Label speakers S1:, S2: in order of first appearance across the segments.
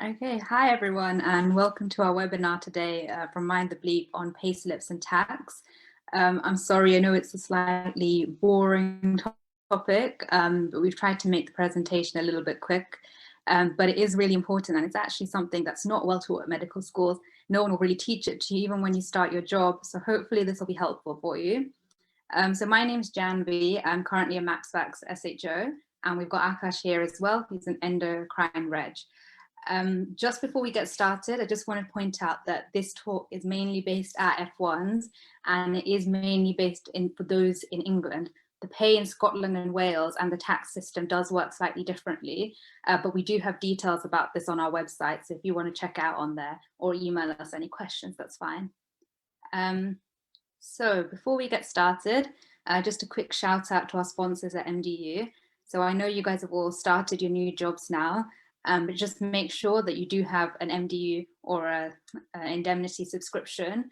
S1: Okay, hi everyone, and welcome to our webinar today from Mind the Bleep on payslips and tax. I'm sorry, I know it's a slightly boring topic, but we've tried to make the presentation a little bit quick, but it is really important, and it's actually something that's not well taught at medical schools. No one will really teach it to you even when you start your job, so hopefully this will be helpful for you. So my name's Janvi. I'm currently a MaxVax SHO, and we've got Akash here as well. He's an endocrine reg. Just before we get started, I just want to point out that this talk is mainly based at F1s, and it is mainly based for those in England. The pay in Scotland and Wales and the tax system does work slightly differently, but we do have details about this on our website, so if you want to check out on there or email us any questions, that's fine. So before we get started, just a quick shout out to our sponsors at MDU. So I know you guys have all started your new jobs now, but just make sure that you do have an MDU or an indemnity subscription,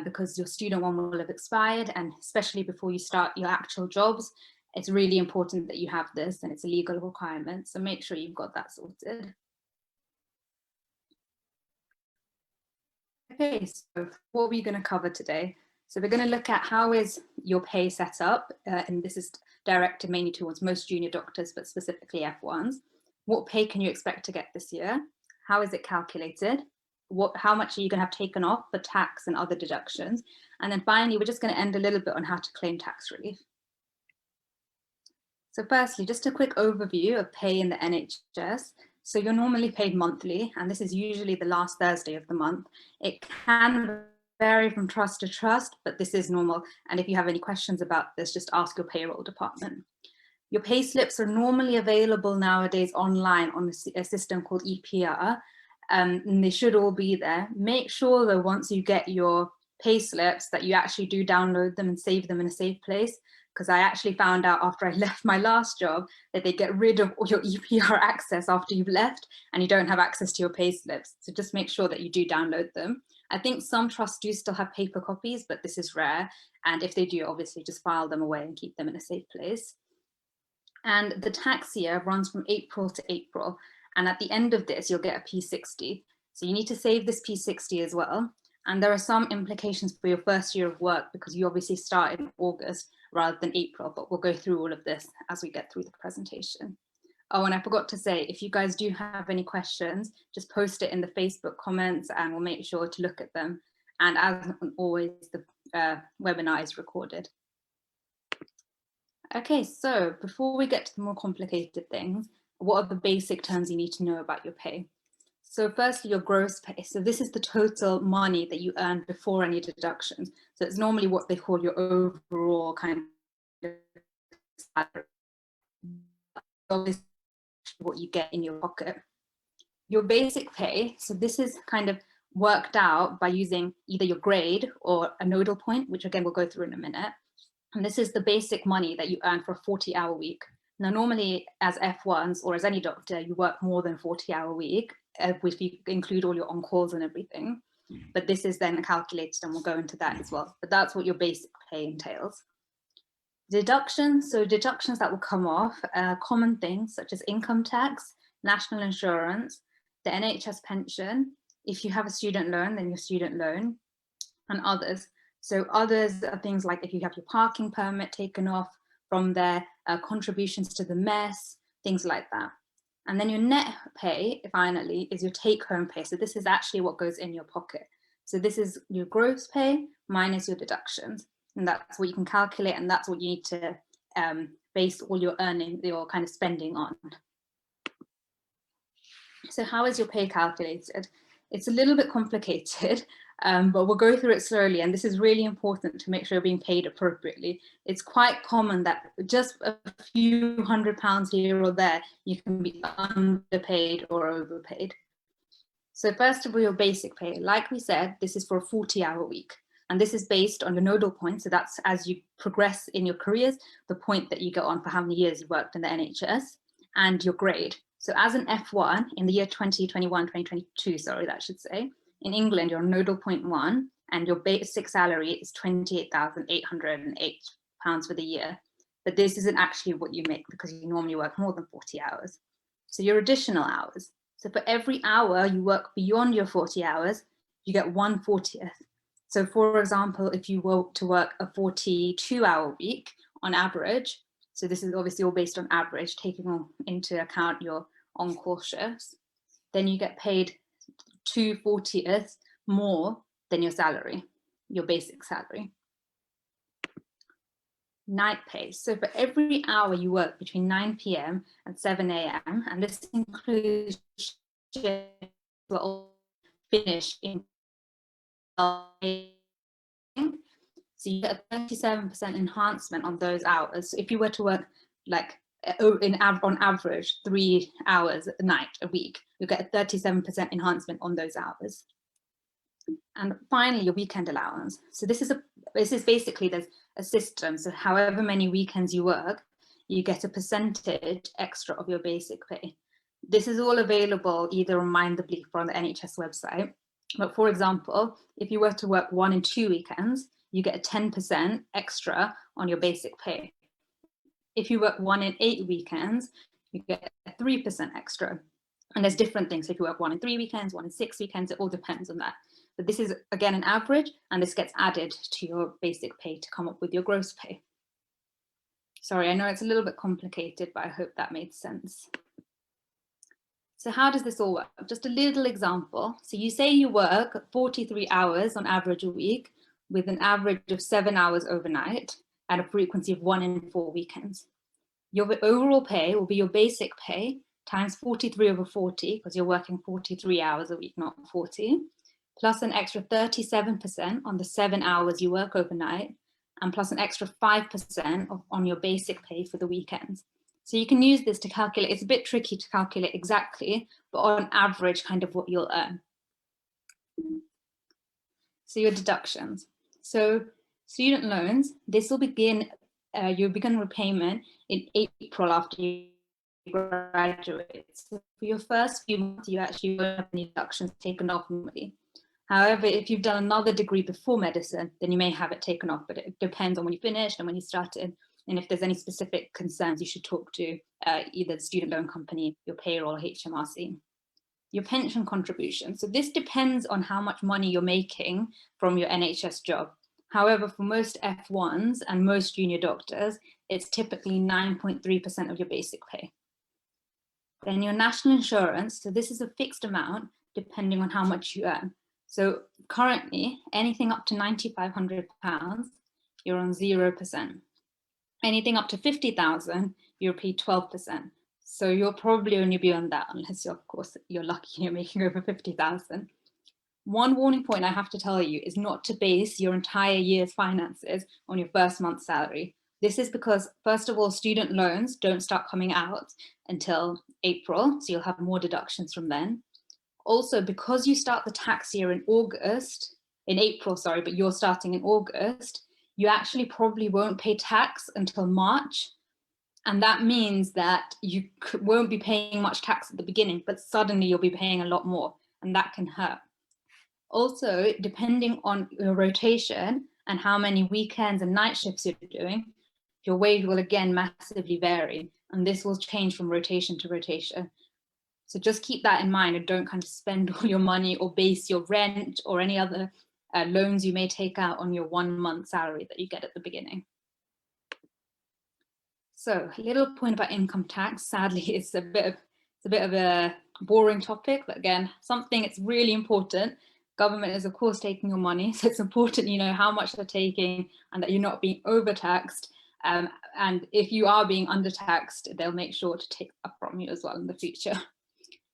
S1: because your student one will have expired, and especially before you start your actual jobs, it's really important that you have this, and it's a legal requirement. So make sure you've got that sorted. Okay, so what are we going to cover today? So we're going to look at how is your pay set up, and this is directed mainly towards most junior doctors, but specifically F1s. What pay can you expect to get this year? How is it calculated? How much are you going to have taken off for tax and other deductions? And then finally, we're just going to end a little bit on how to claim tax relief. So firstly, just a quick overview of pay in the NHS. So you're normally paid monthly, and this is usually the last Thursday of the month. It can vary from trust to trust, but this is normal. And if you have any questions about this, just ask your payroll department. Your pay slips are normally available nowadays online on a system called EPR, and they should all be there. Make sure though, once you get your pay slips, that you actually do download them and save them in a safe place, because I actually found out after I left my last job that they get rid of all your EPR access after you've left and you don't have access to your pay slips. So just make sure that you do download them. I think some trusts do still have paper copies, but this is rare. And if they do, obviously just file them away and keep them in a safe place. And the tax year runs from April to April. And at the end of this, you'll get a P60. So you need to save this P60 as well. And there are some implications for your first year of work, because you obviously start in August rather than April, but we'll go through all of this as we get through the presentation. Oh, and I forgot to say, if you guys do have any questions, just post it in the Facebook comments and we'll make sure to look at them. And as always, the webinar is recorded. Okay, so before we get to the more complicated things, what are the basic terms you need to know about your pay? So firstly, your gross pay. So this is the total money that you earn before any deductions. So it's normally what they call your overall kind of salary. What you get in your pocket. Your basic pay, so this is kind of worked out by using either your grade or a nodal point, which again we'll go through in a minute. And this is the basic money that you earn for a 40-hour week. Now, normally as F1s or as any doctor, you work more than 40-hour week, if you include all your on-calls and everything. But this is then calculated, and we'll go into that as well. But that's what your basic pay entails. Deductions, so deductions that will come off, common things such as income tax, national insurance, the NHS pension. If you have a student loan, then your student loan, and others. So others are things like if you have your parking permit taken off from there, contributions to the mess, things like that. And then your net pay, finally, is your take-home pay. So this is actually what goes in your pocket. So this is your gross pay minus your deductions. And that's what you can calculate, and that's what you need to base all your earning, your kind of spending on. So how is your pay calculated? It's a little bit complicated, but we'll go through it slowly. And this is really important to make sure you're being paid appropriately. It's quite common that just a few £100 here or there, you can be underpaid or overpaid. So first of all, your basic pay. Like we said, this is for a 40-hour week. And this is based on your nodal point. So that's as you progress in your careers, the point that you get on for how many years you worked in the NHS, and your grade. So as an F1 in the year 2021, 2022, sorry, that should say, in England, you're nodal point 1, and your basic salary is £28,808 for the year. But this isn't actually what you make, because you normally work more than 40 hours. So your additional hours. So for every hour you work beyond your 40 hours, you get 1/40th. So for example, if you were to work a 42-hour week on average, so this is obviously all based on average, taking into account your on-call shifts, then you get paid 2/40th more than your salary, your basic salary. Night pay. So for every hour you work between 9 p.m. and 7 a.m., and this includes shifts will finish in, so you get a 37% enhancement on those hours. So if you were to work like on average 3 hours a night a week, you get a 37% enhancement on those hours. And finally, your weekend allowance. So this is basically, there's a system. So however many weekends you work, you get a percentage extra of your basic pay. This is all available either on Mind the Bleep or on the NHS website. But for example, if you were to work 1 and 2 weekends, you get a 10% extra on your basic pay. If you work 1 and 8 weekends, you get a 3% extra. And there's different things. So if you work 1 and 3 weekends, 1 and 6 weekends, it all depends on that. But this is, again, an average, and this gets added to your basic pay to come up with your gross pay. Sorry, I know it's a little bit complicated, but I hope that made sense. So how does this all work? Just a little example. So you say you work 43 hours on average a week with an average of 7 hours overnight and a frequency of 1 in 4 weekends. Your overall pay will be your basic pay times 43/40, because you're working 43 hours a week, not 40, plus an extra 37% on the 7 hours you work overnight, and plus an extra 5% on your basic pay for the weekends. So you can use this to calculate. It's a bit tricky to calculate exactly, but on average, kind of what you'll earn. So your deductions. So student loans, this will begin, you'll begin repayment in April after you graduate. So for your first few months, you actually won't have any deductions taken off normally. However, if you've done another degree before medicine, then you may have it taken off, but it depends on when you finished and when you started. And if there's any specific concerns, you should talk to either the student loan company, your payroll, or HMRC. Your pension contribution. So this depends on how much money you're making from your NHS job. However, for most F1s and most junior doctors, it's typically 9.3% of your basic pay. Then your national insurance. So this is a fixed amount depending on how much you earn. So currently, anything up to £9,500, you're on 0%. Anything up to 50,000, you're paid 12%. So you'll probably only be on that unless you're, of course, you're lucky and you're making over 50,000. One warning point I have to tell you is not to base your entire year's finances on your first month's salary. This is because, first of all, student loans don't start coming out until April, so you'll have more deductions from then. Also, because you start the tax year in April, but you're starting in August, you actually probably won't pay tax until March. And that means that you won't be paying much tax at the beginning, but suddenly you'll be paying a lot more, and that can hurt. Also, depending on your rotation and how many weekends and night shifts you're doing, your wage will again massively vary, and this will change from rotation to rotation. So just keep that in mind and don't kind of spend all your money or base your rent or any other loans you may take out on your 1 month salary that you get at the beginning. So a little point about income tax. Sadly, it's a bit of a boring topic, but again, something it's really important. Government is of course taking your money, so it's important you know how much they're taking and that you're not being overtaxed. And if you are being undertaxed, they'll make sure to take that from you as well in the future.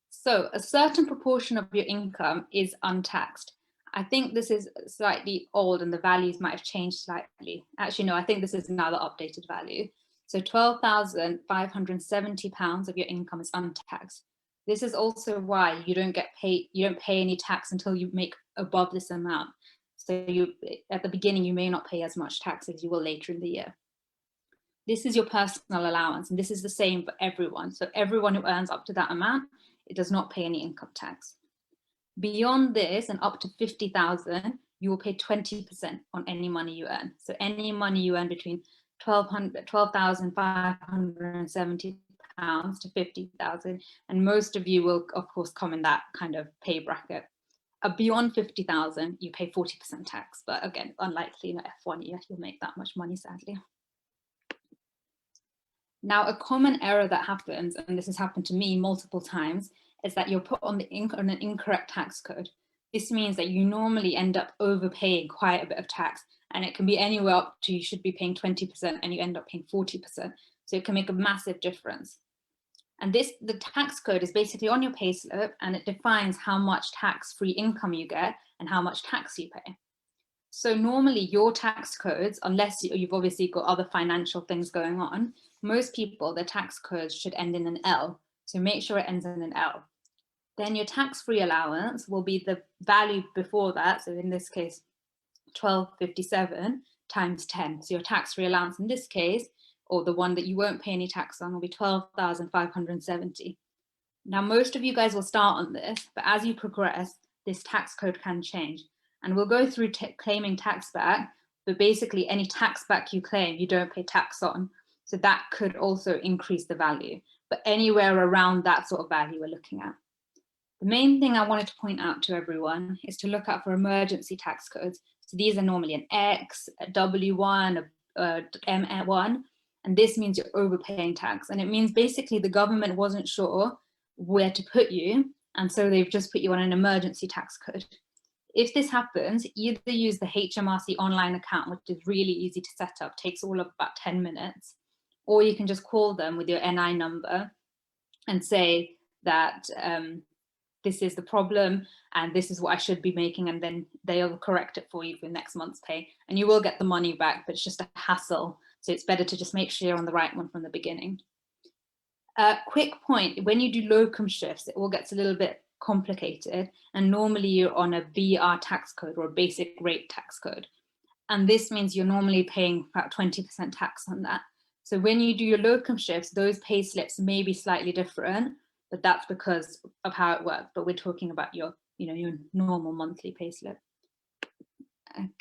S1: So a certain proportion of your income is untaxed. I think this is slightly old and the values might have changed slightly. Actually, no, I think this is now the updated value. So £12,570 of your income is untaxed. This is also why you don't pay any tax until you make above this amount. So at the beginning, you may not pay as much tax as you will later in the year. This is your personal allowance, and this is the same for everyone. So everyone who earns up to that amount, it does not pay any income tax. Beyond this and up to 50,000, you will pay 20% on any money you earn. So any money you earn between £12,570 pounds to 50,000. And most of you will, of course, come in that kind of pay bracket. Beyond 50,000, you pay 40% tax. But again, unlikely in F1 year, you'll make that much money, sadly. Now, a common error that happens, and this has happened to me multiple times, is that you're put on an incorrect tax code. This means that you normally end up overpaying quite a bit of tax, and it can be anywhere up to you should be paying 20% and you end up paying 40%. So it can make a massive difference. And the tax code is basically on your payslip, and it defines how much tax-free income you get and how much tax you pay. So normally your tax codes, unless you've obviously got other financial things going on, most people, their tax codes should end in an L. So make sure it ends in an L. Then your tax-free allowance will be the value before that. So in this case, 1257 times 10. So your tax-free allowance in this case, or the one that you won't pay any tax on, will be 12,570. Now, most of you guys will start on this, but as you progress, this tax code can change. And we'll go through claiming tax back, but basically any tax back you claim, you don't pay tax on. So that could also increase the value, but anywhere around that sort of value we're looking at. The main thing I wanted to point out to everyone is to look out for emergency tax codes. So these are normally an X, a W1, a M1, and this means you're overpaying tax. And it means basically the government wasn't sure where to put you, and so they've just put you on an emergency tax code. If this happens, either use the HMRC online account, which is really easy to set up, takes all of about 10 minutes, or you can just call them with your NI number and say that this is the problem and this is what I should be making, and then they'll correct it for you for next month's pay, and you will get the money back, but it's just a hassle. So it's better to just make sure you're on the right one from the beginning. Quick point, when you do locum shifts, it all gets a little bit complicated, and normally you're on a BR tax code or a basic rate tax code. And this means you're normally paying about 20% tax on that. So when you do your locum shifts, those pay slips may be slightly different, but that's because of how it works. But we're talking about your normal monthly pay slip.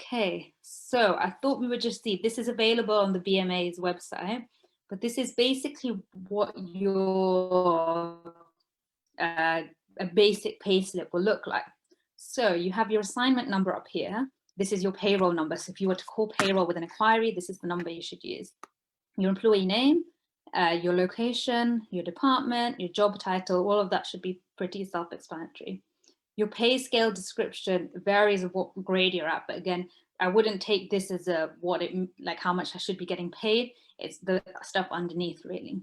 S1: Okay, so I thought we would just see, this is available on the BMA's website, but this is basically what your a basic pay slip will look like. So you have your assignment number up here. This is your payroll number. So if you were to call payroll with an inquiry, this is the number you should use. Your employee name, your location, your department, your job title, all of that should be pretty self-explanatory. Your pay scale description varies of what grade you're at, but again, I wouldn't take this as like how much I should be getting paid. It's the stuff underneath, really.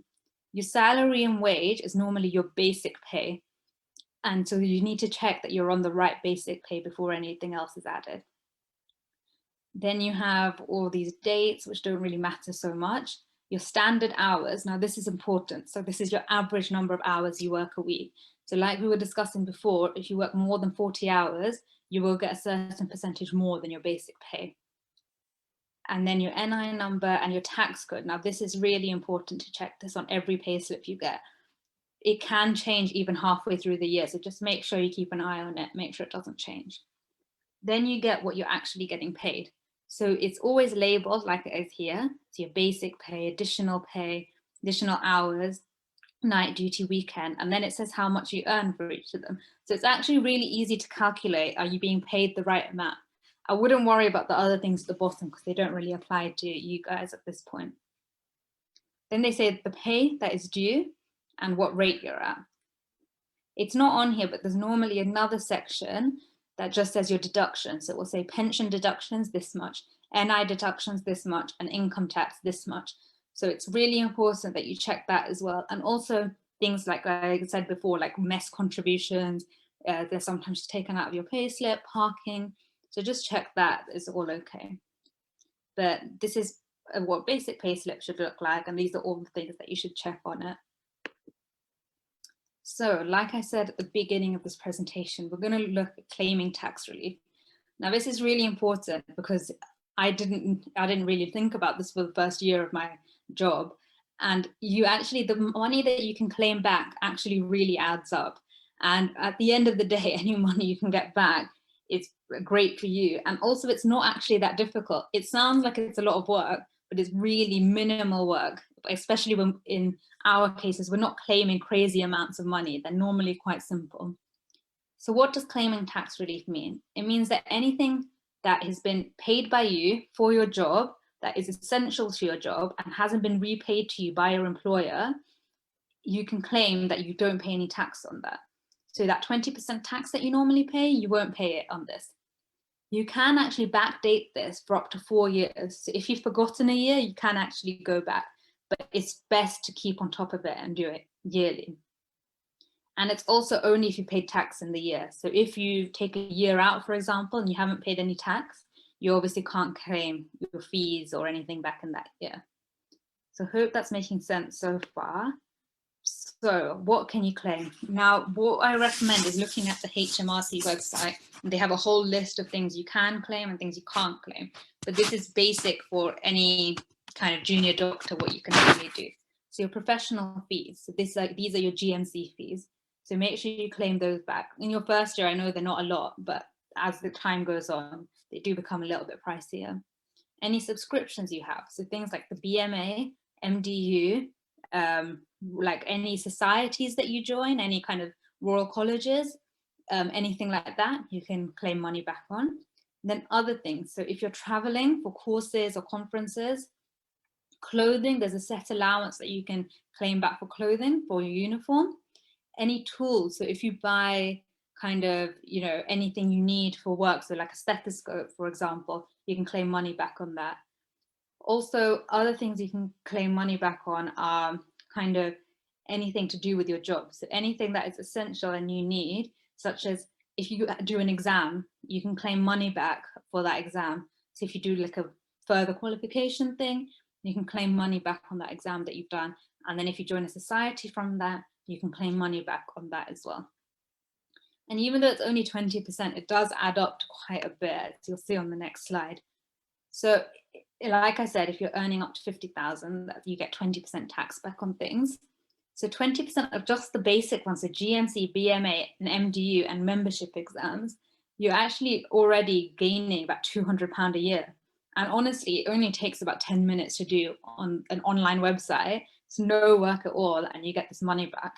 S1: Your salary and wage is normally your basic pay. And so you need to check that you're on the right basic pay before anything else is added. Then you have all these dates, which don't really matter so much. Your standard hours, now this is important. So this is your average number of hours you work a week. So like we were discussing before, if you work more than 40 hours, you will get a certain percentage more than your basic pay. And then your NI number and your tax code. Now this is really important to check this on every payslip you get. It can change even halfway through the year. So just make sure you keep an eye on it, make sure it doesn't change. Then you get what you're actually getting paid. So it's always labeled like it is here. So your basic pay, additional hours, night duty, weekend, and then it says how much you earn for each of them. So it's actually really easy to calculate, are you being paid the right amount? I wouldn't worry about the other things at the bottom because they don't really apply to you guys at this point. Then they say the pay that is due and what rate you're at. It's not on here, but there's normally another section that just says your deductions. So it will say pension deductions this much, NI deductions this much, and income tax this much. So it's really important that you check that as well. And also things like I said before, like mess contributions, they're sometimes taken out of your pay slip, parking. So just check that is all okay. But this is what basic pay slip should look like. And these are all the things that you should check on it. So like I said at the beginning of this presentation, we're going to look at claiming tax relief. Now this is really important because I didn't really think about this for the first year of my job. And the money that you can claim back actually really adds up. And at the end of the day, any money you can get back, it's great for you. And also it's not actually that difficult. It sounds like it's a lot of work, but it's really minimal work, especially when in our cases, we're not claiming crazy amounts of money. They're normally quite simple. So what does claiming tax relief mean? It means that anything that has been paid by you for your job, that is essential to your job and hasn't been repaid to you by your employer, you can claim that you don't pay any tax on that. So that 20% tax that you normally pay, you won't pay it on this. You can actually backdate this for up to 4 years. So if you've forgotten a year, you can actually go back, but it's best to keep on top of it and do it yearly. And it's also only if you paid tax in the year. So if you take a year out, for example, and you haven't paid any tax, you obviously can't claim your fees or anything back in that year. So I hope that's making sense so far. So what can you claim? Now, what I recommend is looking at the HMRC website. They have a whole list of things you can claim and things you can't claim. But this is basic for any kind of junior doctor, what you can actually do. So your professional fees, so these are your GMC fees. So make sure you claim those back. In your first year, I know they're not a lot, but as the time goes on, they do become a little bit pricier. Any subscriptions you have, so things like the BMA, MDU, like any societies that you join, any kind of royal colleges, anything like that, you can claim money back on. And then other things, so if you're traveling for courses or conferences, clothing, there's a set allowance that you can claim back for clothing for your uniform. Any tools, so if you buy kind of, you know, anything you need for work, so like a stethoscope, for example, you can claim money back on that. Also, other things you can claim money back on are kind of anything to do with your job. So anything that is essential and you need, such as if you do an exam, you can claim money back for that exam. So if you do like a further qualification thing, you can claim money back on that exam that you've done. And then if you join a society from that, you can claim money back on that as well. And even though it's only 20%, it does add up to quite a bit, as you'll see on the next slide. So like I said, if you're earning up to 50,000, you get 20% tax back on things. So 20% of just the basic ones, so GMC, BMA, and MDU and membership exams, you're actually already gaining about £200 a year. And honestly, it only takes about 10 minutes to do on an online website. It's no work at all, and you get this money back.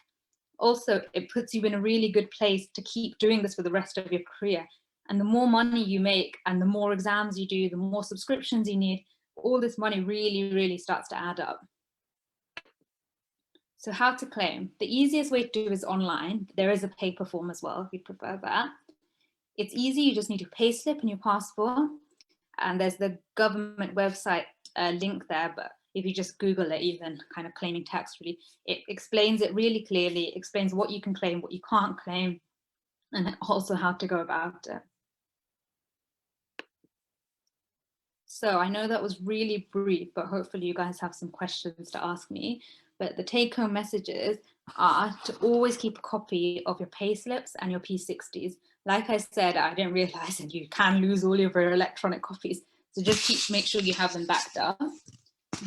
S1: Also, it puts you in a really good place to keep doing this for the rest of your career. And the more money you make and the more exams you do, the more subscriptions you need, all this money really, really starts to add up. So how to claim? The easiest way to do is online. There is a paper form as well, if you prefer that. It's easy, you just need your payslip and your passport. And there's the government website link there, but if you just Google it, even kind of claiming tax relief, it explains it really clearly, it explains what you can claim, what you can't claim, and also how to go about it. So I know that was really brief, but hopefully you guys have some questions to ask me. But the take-home messages are to always keep a copy of your payslips and your P60s. Like I said, I didn't realize that you can lose all of your electronic copies. So just make sure you have them backed up.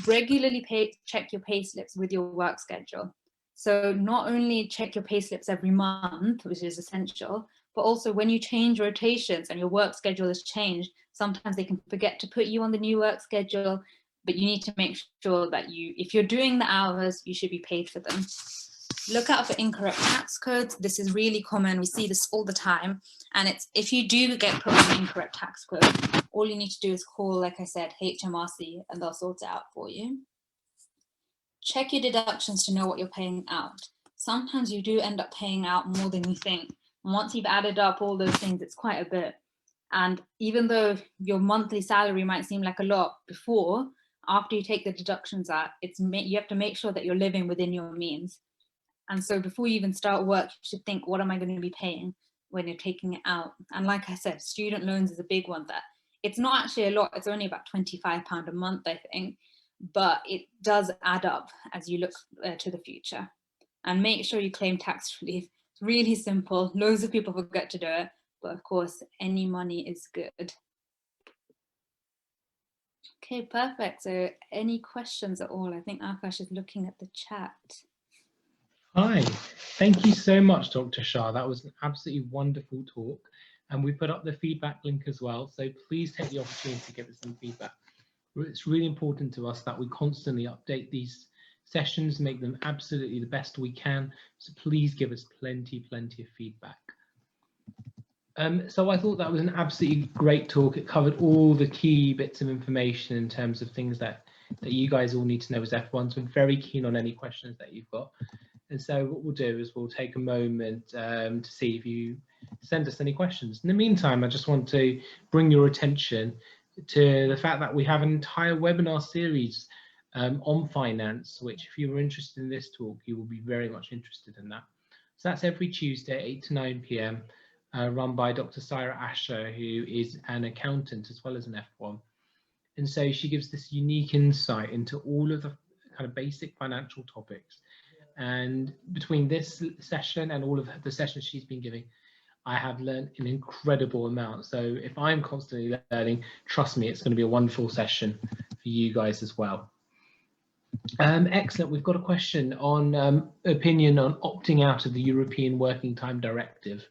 S1: Regularly check your payslips with your work schedule. So not only check your payslips every month, which is essential, but also when you change rotations and your work schedule has changed, sometimes they can forget to put you on the new work schedule, but you need to make sure that if you're doing the hours, you should be paid for them. Look out for incorrect tax codes. This is really common. We see this all the time. And if you do get put on an incorrect tax code, all you need to do is call, like I said, HMRC, and they'll sort it out for you. Check your deductions to know what you're paying out. Sometimes you do end up paying out more than you think. And once you've added up all those things, it's quite a bit. And even though your monthly salary might seem like a lot before, after you take the deductions out, you have to make sure that you're living within your means. And so before you even start work, you should think, what am I going to be paying when you're taking it out? And like I said, student loans is a big one. That it's not actually a lot. It's only about £25 a month, I think. But it does add up as you look to the future. And make sure you claim tax relief. It's really simple. Loads of people forget to do it. But of course, any money is good. Okay, perfect. So any questions at all? I think Akash is looking at the chat.
S2: Hi, thank you so much, Dr. Shah. That was an absolutely wonderful talk. And we put up the feedback link as well. So please take the opportunity to give us some feedback. It's really important to us that we constantly update these sessions, make them absolutely the best we can. So please give us plenty of feedback. So I thought that was an absolutely great talk. It covered all the key bits of information in terms of things that you guys all need to know as F1s. We're very keen on any questions that you've got. And so what we'll do is we'll take a moment to see if you send us any questions. In the meantime, I just want to bring your attention to the fact that we have an entire webinar series on finance, which if you were interested in this talk, you will be very much interested in that. So that's every Tuesday, 8 to 9 p.m. Run by Dr. Syra Asher, who is an accountant as well as an F1. And so she gives this unique insight into all of the kind of basic financial topics. And between this session and all of the sessions she's been giving, I have learned an incredible amount. So if I'm constantly learning, trust me, it's going to be a wonderful session for you guys as well. Excellent. We've got a question on opinion on opting out of the European Working Time Directive.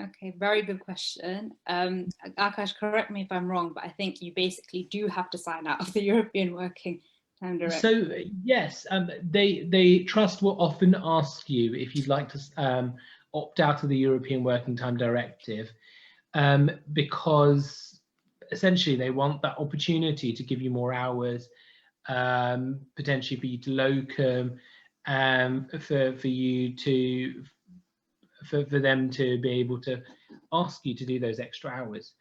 S1: Okay, very good question. Akash, correct me if I'm wrong, but I think you basically do have to sign out of the European Working Time Directive.
S2: So yes, they trust will often ask you if you'd like to opt out of the European Working Time Directive, because essentially they want that opportunity to give you more hours, potentially for you to locum, for them to be able to ask you to do those extra hours.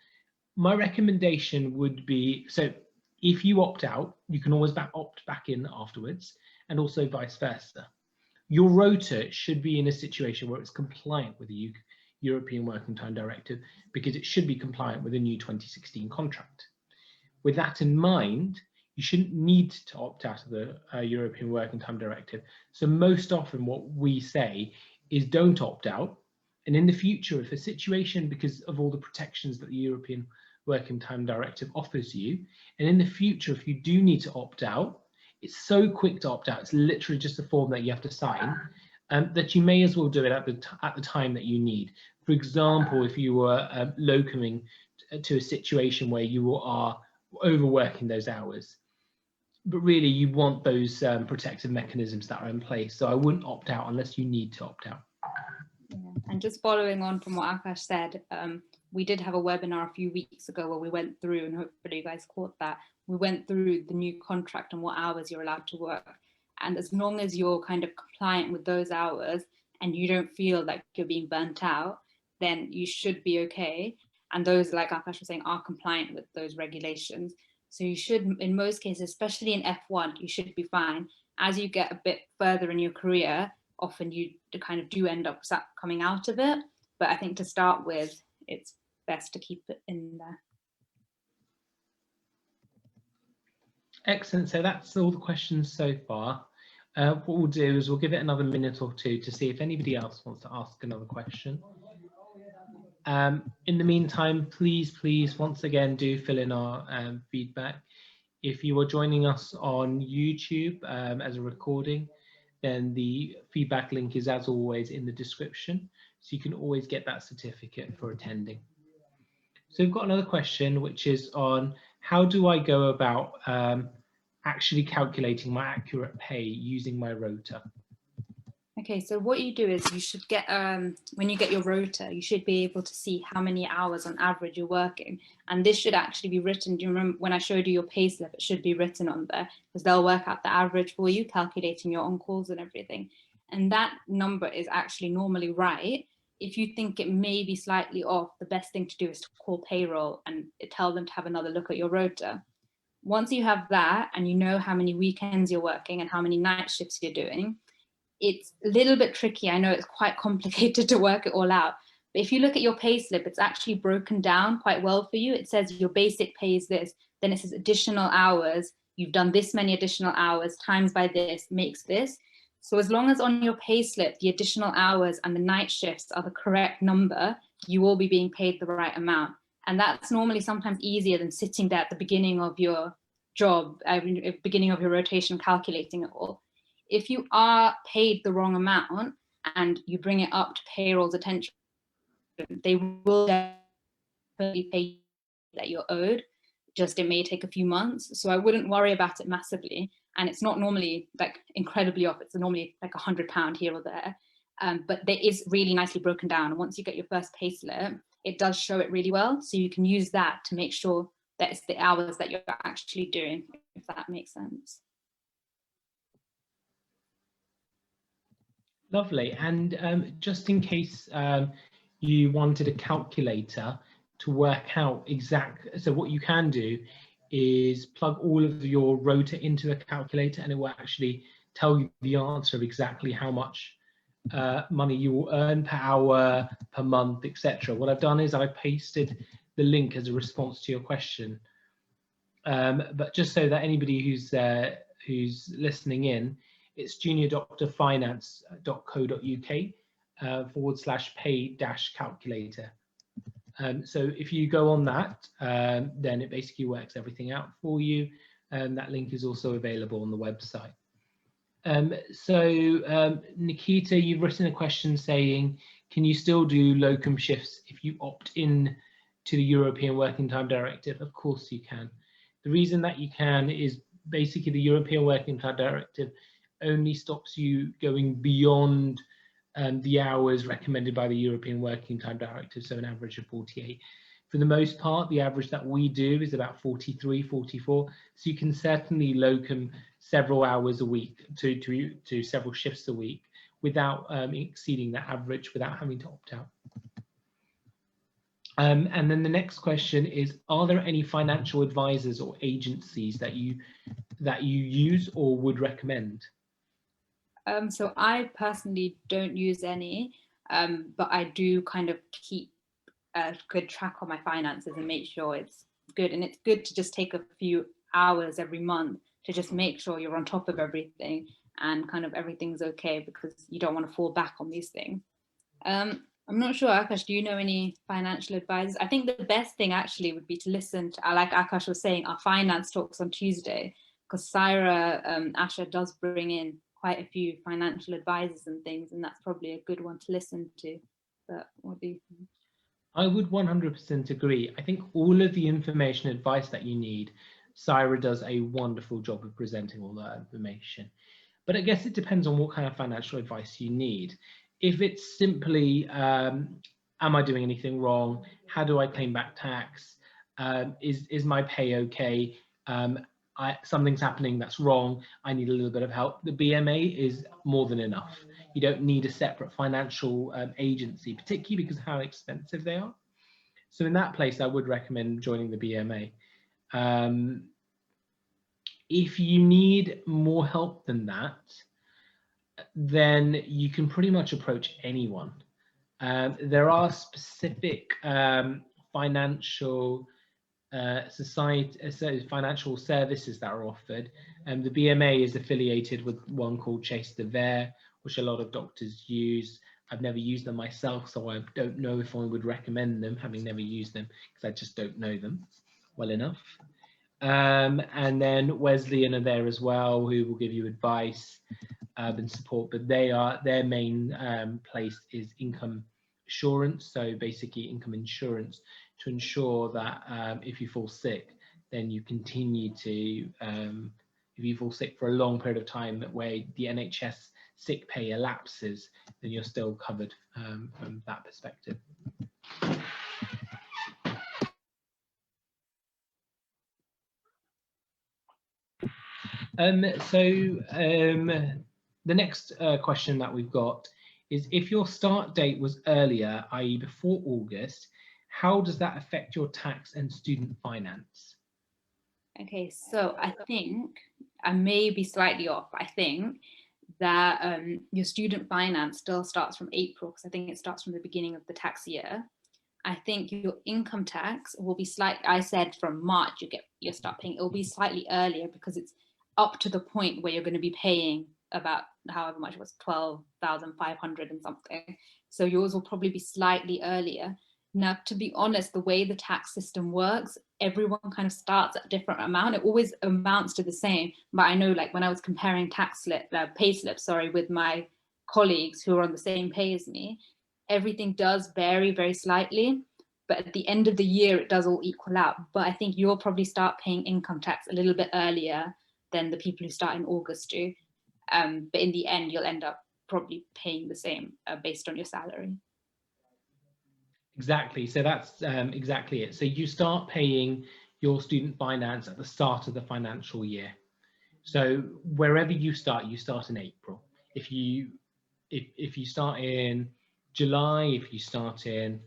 S2: My recommendation would be, so if you opt out, you can always opt back in afterwards, and also vice versa. Your rota should be in a situation where it's compliant with the European Working Time Directive, because it should be compliant with the new 2016 contract. With that in mind, you shouldn't need to opt out of the European Working Time Directive. So most often what we say is don't opt out. And in the future, if a situation, because of all the protections that the European Working Time Directive offers you, and in the future, if you do need to opt out, it's so quick to opt out, it's literally just a form that you have to sign, that you may as well do it at the time that you need. For example, if you were locuming to a situation where you are overworking those hours, but really you want those protective mechanisms that are in place. So I wouldn't opt out unless you need to opt out.
S1: Yeah. And just following on from what Akash said, we did have a webinar a few weeks ago where we went through, and hopefully you guys caught that, we went through the new contract and what hours you're allowed to work. And as long as you're kind of compliant with those hours and you don't feel like you're being burnt out, then you should be okay. And those, like Akash was saying, are compliant with those regulations. So you should, in most cases, especially in F1, you should be fine. As you get a bit further in your career, often you kind of do end up coming out of it. But I think to start with, it's best to keep it in there.
S2: Excellent. So that's all the questions so far. What we'll do is we'll give it another minute or two to see if anybody else wants to ask another question. In the meantime, please, once again, do fill in our feedback. If you are joining us on YouTube as a recording, then the feedback link is, as always, in the description. So you can always get that certificate for attending. So we've got another question, which is on how do I go about actually calculating my accurate pay using my rota?
S1: Okay, so what you do is you should get, when you get your rota, you should be able to see how many hours on average you're working. And this should actually be written. Do you remember when I showed you your payslip? It should be written on there because they'll work out the average for you, calculating your on-calls and everything. And that number is actually normally right. If you think it may be slightly off, the best thing to do is to call payroll and tell them to have another look at your rota. Once you have that and you know how many weekends you're working and how many night shifts you're doing, it's a little bit tricky. I know it's quite complicated to work it all out. But if you look at your pay slip, it's actually broken down quite well for you. It says your basic pay is this, then it says additional hours. You've done this many additional hours times by this makes this. So as long as on your pay slip, the additional hours and the night shifts are the correct number, you will be being paid the right amount. And that's normally sometimes easier than sitting there at the beginning of your job, beginning of your rotation, calculating it all. If you are paid the wrong amount and you bring it up to payroll's attention, they will definitely pay that you're owed. just it may take a few months. So I wouldn't worry about it massively. And it's not normally like incredibly off. It's normally like £100 here or there. But there is really nicely broken down. And once you get your first payslip, it does show it really well. So you can use that to make sure that it's the hours that you're actually doing, if that makes sense.
S2: Lovely. And just in case you wanted a calculator to work out so what you can do is plug all of your rota into the calculator, and it will actually tell you the answer of exactly how much money you will earn per hour, per month, etc. What I've done is I pasted the link as a response to your question. But just so that anybody who's listening in, it's junior.finance.co.uk/pay-calculator. So if you go on that, then it basically works everything out for you. That link is also available on the website. Nikita, you've written a question saying, can you still do locum shifts if you opt in to the European Working Time Directive? Of course you can. The reason that you can is basically the European Working Time Directive only stops you going beyond the hours recommended by the European Working Time Directive, so an average of 48. For the most part, the average that we do is about 43, 44. So you can certainly locum several hours a week to several shifts a week without exceeding that average, without having to opt out. And then the next question is, are there any financial advisors or agencies that you use or would recommend?
S1: So I personally don't use any, but I do kind of keep a good track on my finances and make sure it's good. And it's good to just take a few hours every month to just make sure you're on top of everything and kind of everything's okay, because you don't want to fall back on these things. I'm not sure, Akash, do you know any financial advisors? I think the best thing actually would be to listen to, like Akash was saying, our finance talks on Tuesday, because Saira Asha does bring in quite a few financial advisors and things, and that's probably a good one to listen to. But what do you think?
S2: I would 100% agree. I think all of the information advice that you need, Saira does a wonderful job of presenting all that information. But I guess it depends on what kind of financial advice you need. If it's simply, am I doing anything wrong? How do I claim back tax? Is my pay okay? Something's happening that's wrong. I need a little bit of help. The BMA is more than enough. You don't need a separate financial agency, particularly because of how expensive they are. So in that place, I would recommend joining the BMA. If you need more help than that, then you can pretty much approach anyone. There are specific financial financial services that are offered, and the BMA is affiliated with one called Chase de Vere, which a lot of doctors use. I've never used them myself, so I don't know if I would recommend them, having never used them, because I just don't know them well enough. And then Wesleyan are there as well, who will give you advice and support, but their main place is income assurance, so basically income insurance, to ensure that if you fall sick, then you continue to, if you fall sick for a long period of time where the NHS sick pay elapses, then you're still covered from that perspective. The next question that we've got is, if your start date was earlier, i.e. before August, how does that affect your tax and student finance?
S1: Okay, so I think I may be slightly off. I think that your student finance still starts from April, because I think it starts from the beginning of the tax year. I think your income tax will be I said from March you start paying, it will be slightly earlier, because it's up to the point where you're going to be paying about however much it was, 12,500 and something. So yours will probably be slightly earlier. Now, to be honest, the way the tax system works, everyone kind of starts at a different amount. It always amounts to the same. But I know, like when I was comparing pay slips, with my colleagues who are on the same pay as me, everything does vary very slightly. but at the end of the year, it does all equal out. But I think you'll probably start paying income tax a little bit earlier than the people who start in August do. But in the end, you'll end up probably paying the same based on your salary.
S2: Exactly. So that's exactly it. So you start paying your student finance at the start of the financial year. So wherever you start in April. If you start in July, if you start in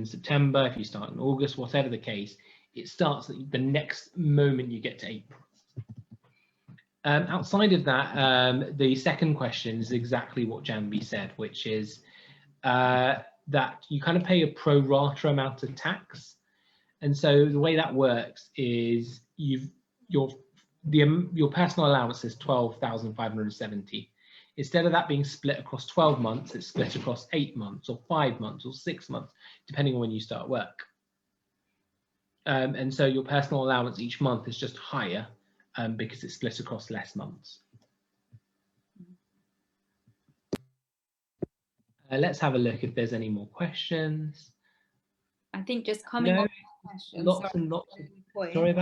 S2: September, if you start in August, whatever the case, it starts the next moment you get to April. Outside of that, the second question is exactly what Janvi said, which is that you kind of pay a pro rata amount of tax. And so the way that works is your personal allowance is 12,570. Instead of that being split across 12 months, it's split across 8 months or 5 months or 6 months, depending on when you start work. And so your personal allowance each month is just higher because it's split across less months. Let's have a look if there's any more questions.
S1: I think just coming on questions.
S2: Lots and lots. Sorry.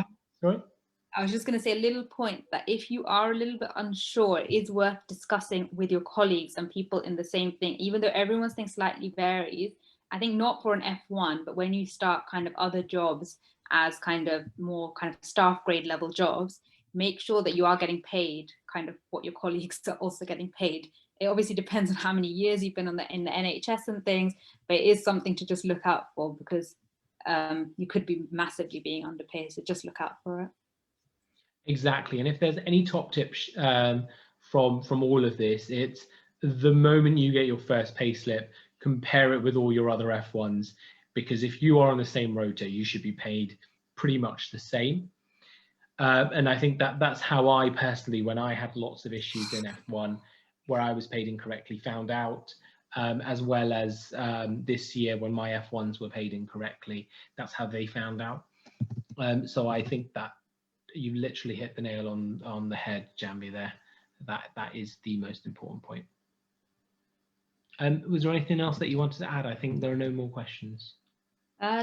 S1: I was just going to say a little point that if you are a little bit unsure, it is worth discussing with your colleagues and people in the same thing, even though everyone's thing slightly varies. I think not for an F1, but when you start kind of other jobs as kind of more kind of staff grade level jobs, make sure that you are getting paid kind of what your colleagues are also getting paid. It obviously depends on how many years you've been in the NHS and things, but it is something to just look out for because you could be massively being underpaid. So just look out for it.
S2: Exactly. And if there's any top tips from all of this, it's the moment you get your first payslip, compare it with all your other F1s, because if you are on the same rota, you should be paid pretty much the same. And I think that's how I personally, when I had lots of issues in F1 where I was paid incorrectly, found out, as well as this year when my F1s were paid incorrectly, that's how they found out. So I think that you literally hit the nail on the head, Janvi, there. That is the most important point. Was there anything else that you wanted to add? I think there are no more questions.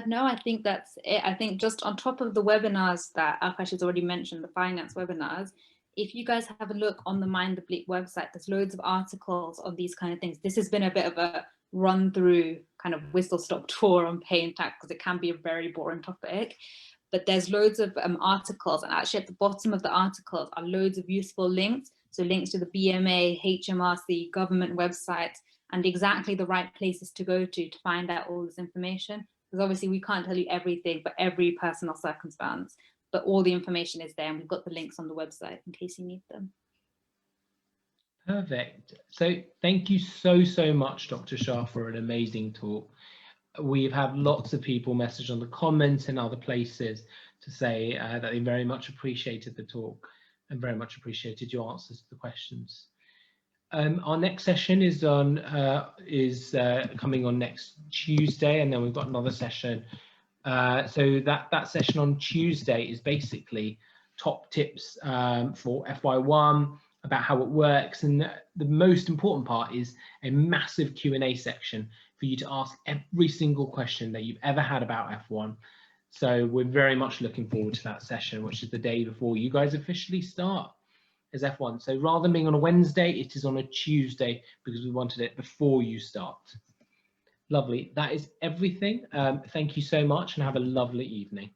S1: No, I think that's it. I think just on top of the webinars that Akash has already mentioned, the finance webinars, if you guys have a look on the Mind the Bleep website, there's loads of articles on these kind of things. This has been a bit of a run through kind of whistle stop tour on pay and tax because it can be a very boring topic. But there's loads of articles, and actually at the bottom of the articles are loads of useful links. So links to the BMA, HMRC, government websites, and exactly the right places to go to find out all this information. Because obviously we can't tell you everything for every personal circumstance, but all the information is there and we've got the links on the website in case you need them.
S2: Perfect. So thank you so much, Dr. Shah, for an amazing talk. We've had lots of people message on the comments and other places to say that they very much appreciated the talk and very much appreciated your answers to the questions. Our next session is coming on next Tuesday, and then we've got another session. So that session on Tuesday is basically top tips for FY1 about how it works, and the most important part is a massive Q&A section for you to ask every single question that you've ever had about F1. So we're very much looking forward to that session, which is the day before you guys officially start as F1. So rather than being on a Wednesday, it is on a Tuesday because we wanted it before you start. Lovely. That is everything. Thank you so much and have a lovely evening.